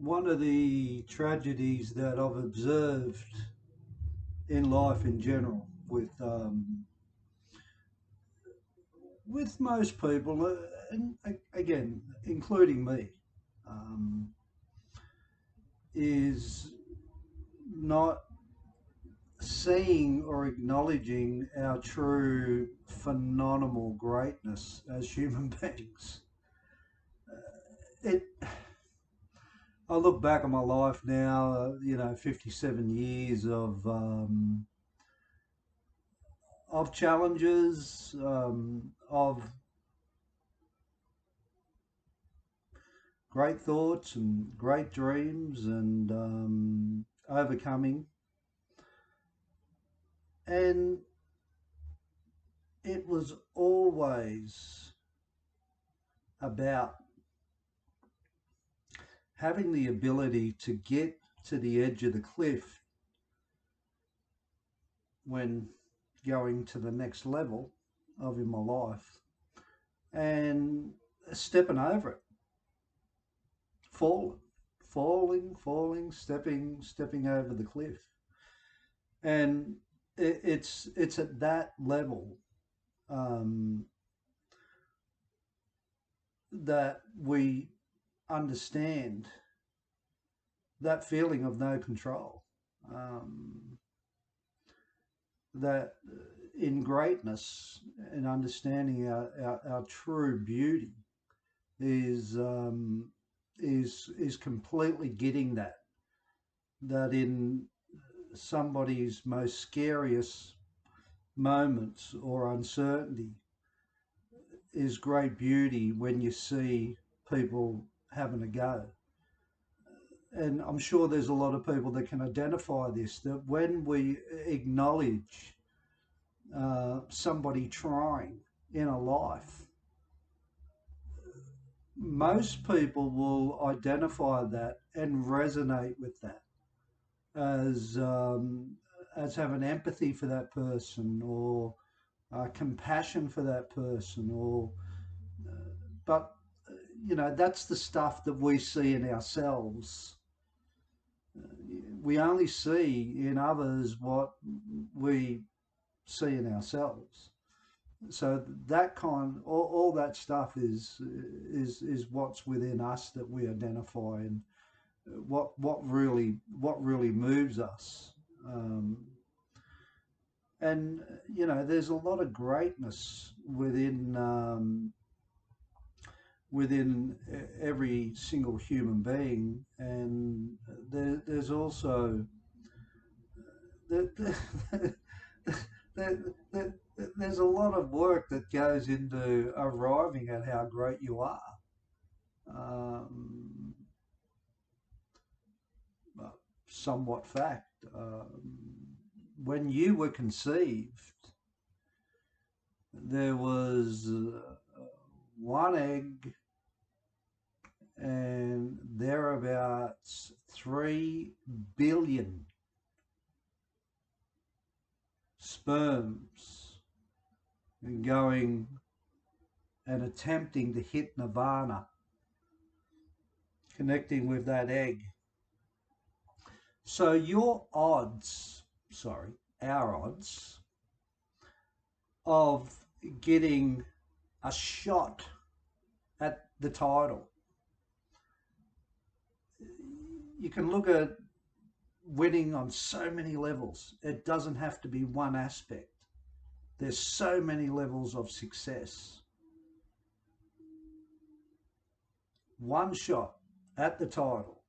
One of the tragedies that I've observed in life in general with most people, and again, including me, um, is not seeing or acknowledging our true phenomenal greatness as human beings. It. I look back on my life now, 57 years of challenges, of great thoughts and great dreams and overcoming. And it was always about having the ability to get to the edge of the cliff when going to the next level of in my life and stepping over it, falling, falling, stepping over the cliff. And it's at that level um, that we understand that feeling of no control. Um, that in greatness and understanding our true beauty is is completely getting that in somebody's most scariest moments or uncertainty is great beauty when you see people having a go. And I'm sure there's a lot of people that can identify this, that when we acknowledge somebody trying in a life, most people will identify that and resonate with that as as having empathy for that person or compassion for that person or but that's the stuff that we see in ourselves. We only see in others what we see in ourselves. So that all that stuff is what's within us that we identify, and what really moves us. Um, and there's a lot of greatness within every single human being, and there's also there, there, there, there's a lot of work that goes into arriving at how great you are. Um, Somewhat fact. When you were conceived, there was one egg and thereabouts 3 billion sperms going and attempting to hit nirvana, connecting with that egg. So our odds of getting a shot at the title, you can look at winning on so many levels. It doesn't have to be one aspect. There's so many levels of success. One shot at the title,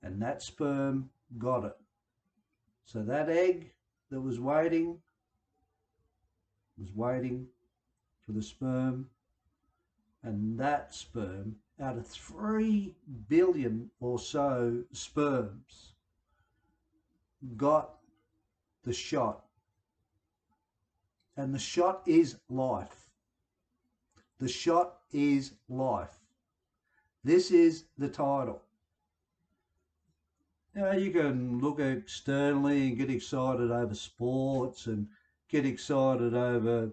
and that sperm got it. So that egg that was waiting for the sperm, and that sperm, out of 3 billion or so sperms, got the shot. And the shot is life. The shot is life. This is the title. You can look externally and get excited over sports and get excited over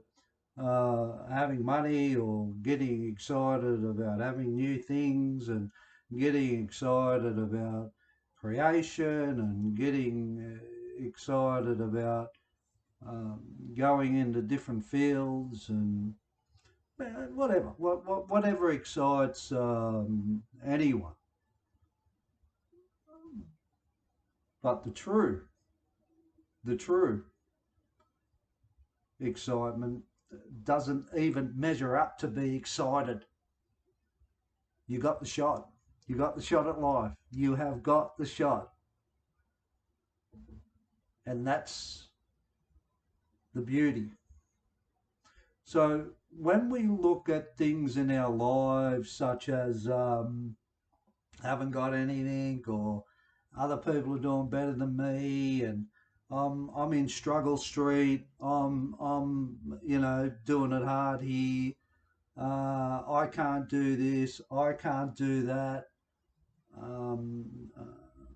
having money or getting excited about having new things and getting excited about creation and getting excited about going into different fields and whatever excites anyone. But the true excitement doesn't even measure up to be excited. You got the shot. You got the shot at life. You have got the shot. And that's the beauty. So when we look at things in our lives, such as haven't got anything, or other people are doing better than me, and I'm in struggle street, I'm doing it hard here, I can't do this, I can't do that.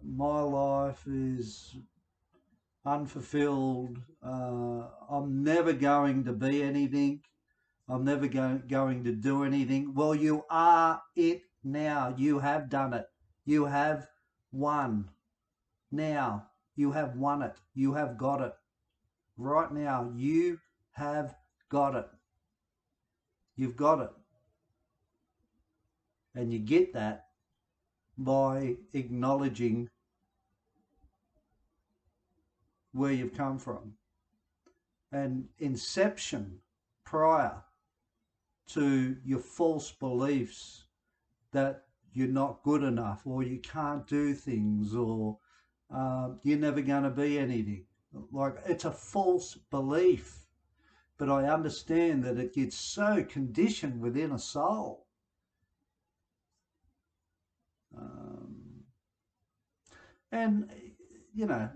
My life is unfulfilled. I'm never going to be anything. I'm never going to do anything. Well, you are it now. You have done it. You have won. Now, you have won it. You have got it. Right now, you have got it. You've got it. And you get that by acknowledging where you've come from. And inception, prior to your false beliefs that you're not good enough, or you can't do things, or you're never going to be anything. Like, it's a false belief. But I understand that it gets so conditioned within a soul. Um, and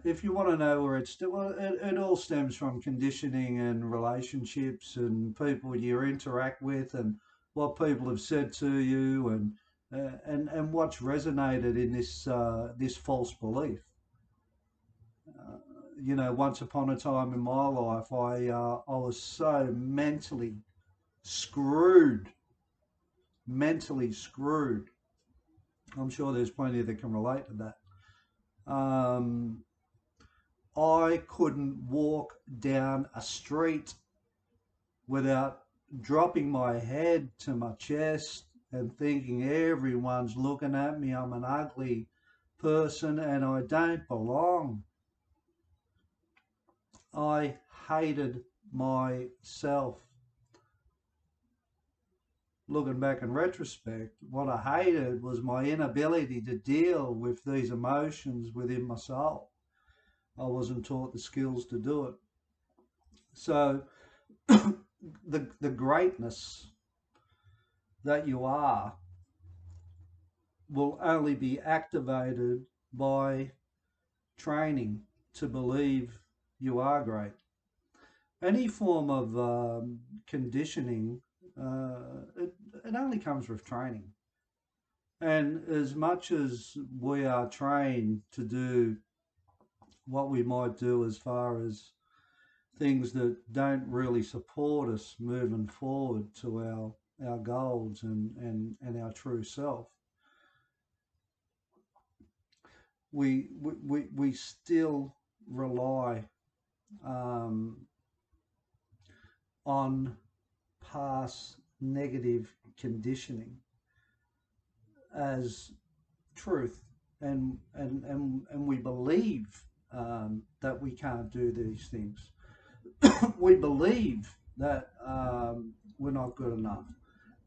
if you want to know where it's, well, it all stems from conditioning and relationships and people you interact with and what people have said to you, and what's resonated in this false belief. Once upon a time in my life, I was so screwed, mentally screwed. I'm sure there's plenty that can relate to that. I couldn't walk down a street without dropping my head to my chest and thinking everyone's looking at me. I'm an ugly person and I don't belong. I hated myself. Looking back in retrospect, what I hated was my inability to deal with these emotions within my soul. I wasn't taught the skills to do it. So the greatness that you are will only be activated by training to believe you are great. Any form of conditioning, it only comes with training. And as much as we are trained to do what we might do as far as things that don't really support us moving forward to our goals and our true self, we still rely on past negative conditioning as truth, and we believe that we can't do these things. We believe that we're not good enough.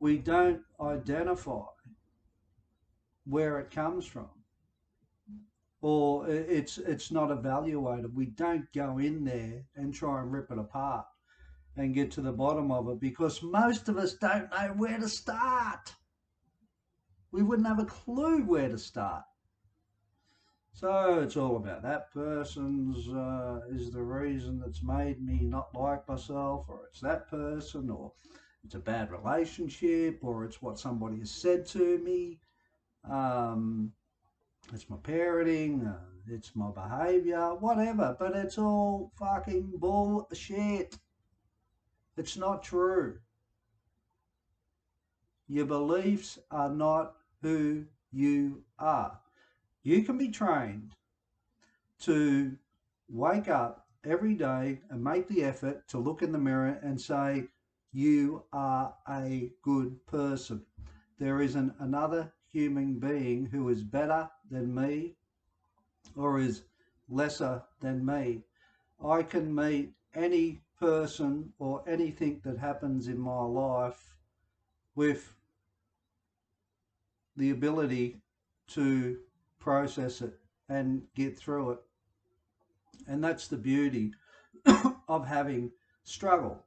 We don't identify where it comes from, or it's not evaluated. We don't go in there and try and rip it apart and get to the bottom of it, because most of us don't know where to start. We wouldn't have a clue where to start. So it's all about that person's is the reason that's made me not like myself, or it's that person, or it's a bad relationship, or it's what somebody has said to me. Um, it's my parenting, it's my behavior, whatever. But it's all fucking bullshit. It's not true. Your beliefs are not who you are. You can be trained to wake up every day and make the effort to look in the mirror and say, you are a good person. There isn't another human being who is better than me or is lesser than me. I can meet any person or anything that happens in my life with the ability to process it and get through it. And that's the beauty of having struggle,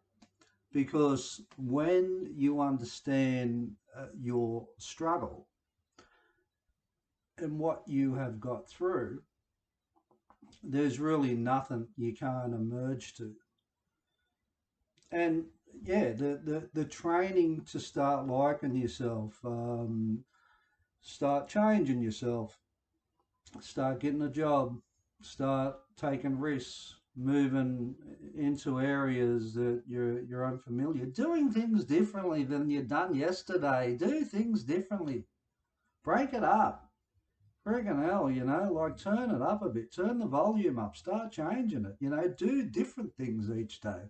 because when you understand your struggle and what you have got through, there's really nothing you can't emerge to. And yeah, the training to start liking yourself, start changing yourself, start getting a job, start taking risks, moving into areas that you're unfamiliar, doing things differently than you done yesterday. Do things differently. Break it up. Friggin' hell, like turn it up a bit, turn the volume up, start changing it, do different things each day.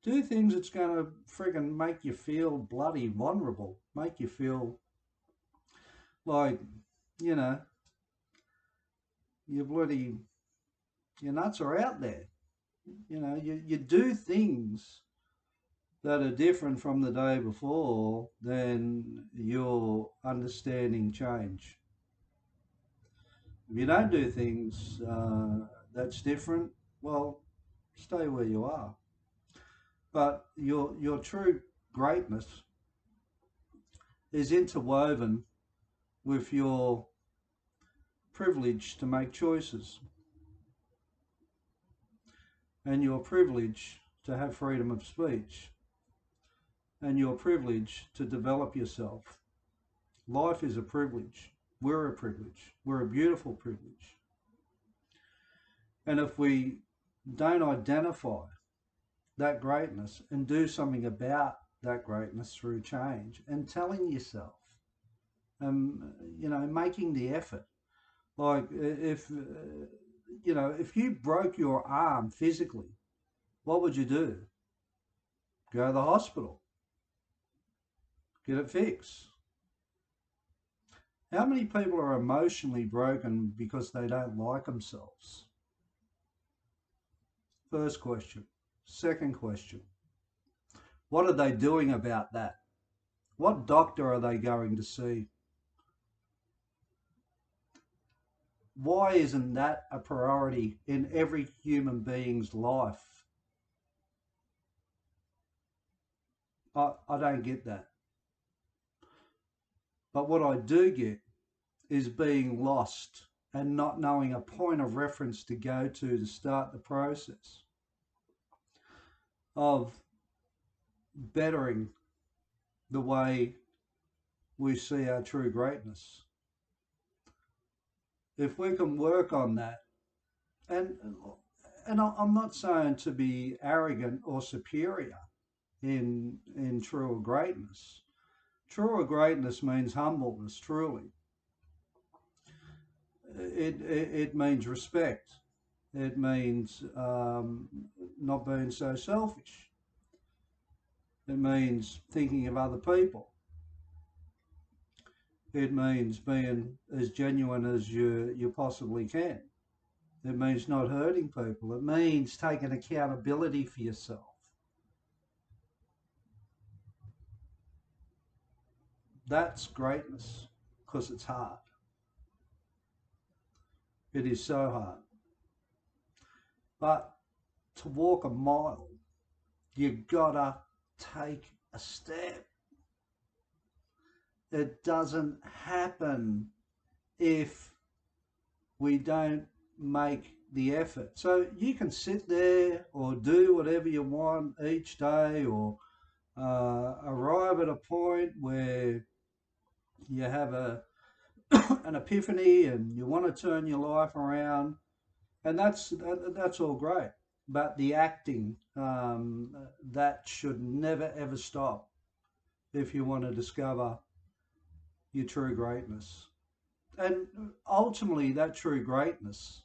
Do things that's going to friggin' make you feel bloody vulnerable, make you feel like, you know, your bloody, your nuts are out there. You do things that are different from the day before, then your understanding change. If you don't do things that's different, well, stay where you are. But your true greatness is interwoven with your privilege to make choices and your privilege to have freedom of speech and your privilege to develop yourself. Life is a privilege. We're a privilege. We're a beautiful privilege. And if we don't identify that greatness and do something about that greatness through change and telling yourself, making the effort. Like if you broke your arm physically, what would you do? Go to the hospital, get it fixed. How many people are emotionally broken because they don't like themselves? First question. Second question. What are they doing about that? What doctor are they going to see? Why isn't that a priority in every human being's life? I don't get that. But what I do get is being lost and not knowing a point of reference to go to start the process of bettering the way we see our true greatness. If we can work on that, and I'm not saying to be arrogant or superior in true greatness. True greatness means humbleness, truly. It means respect. It means not being so selfish. It means thinking of other people. It means being as genuine as you possibly can. It means not hurting people. It means taking accountability for yourself. That's greatness, because it's hard. It is so hard. But to walk a mile, you gotta take a step. It doesn't happen if we don't make the effort. So you can sit there or do whatever you want each day, or arrive at a point where you have an epiphany and you want to turn your life around, and that's all great. But the acting, that should never ever stop if you want to discover your true greatness. and ultimately that true greatness,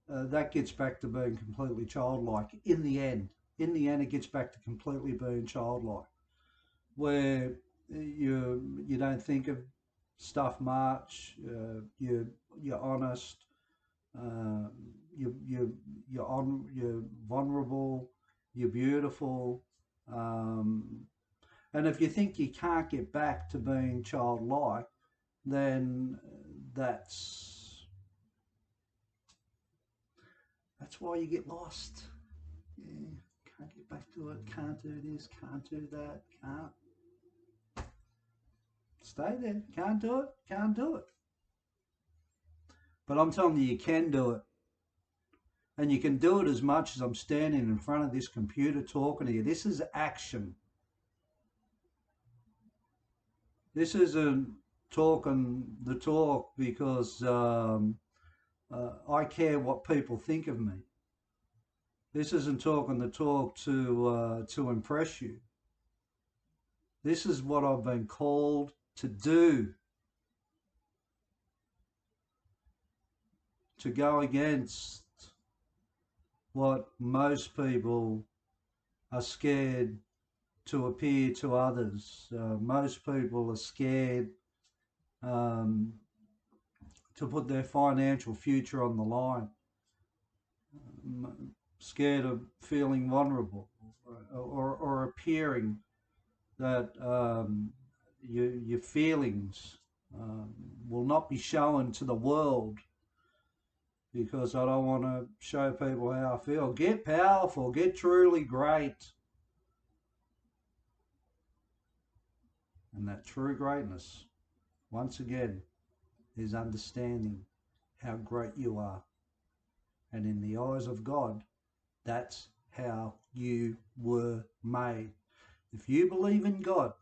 that gets back to being completely childlike in the end. In the end, it gets back to completely being childlike, where you don't think of stuff much. You're honest. Uh, you're vulnerable. You're beautiful. Um, and if you think you can't get back to being childlike, then that's why you get lost. Yeah, can't get back to it. Can't do this. Can't do that. Can't stay there. Can't do it. Can't do it. But I'm telling you, you can do it. And you can do it as much as I'm standing in front of this computer talking to you. This is action. This isn't talking the talk because I care what people think of me. This isn't talking the talk to impress you. This is what I've been called to do, to go against what most people are scared to appear to others. Most people are scared um, to put their financial future on the line, scared of feeling vulnerable, or appearing that your feelings um, will not be shown to the world because I don't want to show people how I feel. Get powerful, get truly great. And that true greatness, once again, is understanding how great you are. And in the eyes of God, that's how you were made. If you believe in God,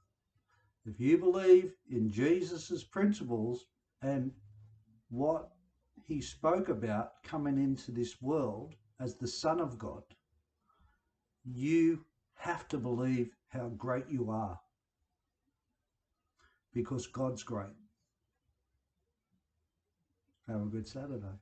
if you believe in Jesus's principles and what he spoke about coming into this world as the Son of God, you have to believe how great you are because God's great. Have a good Saturday.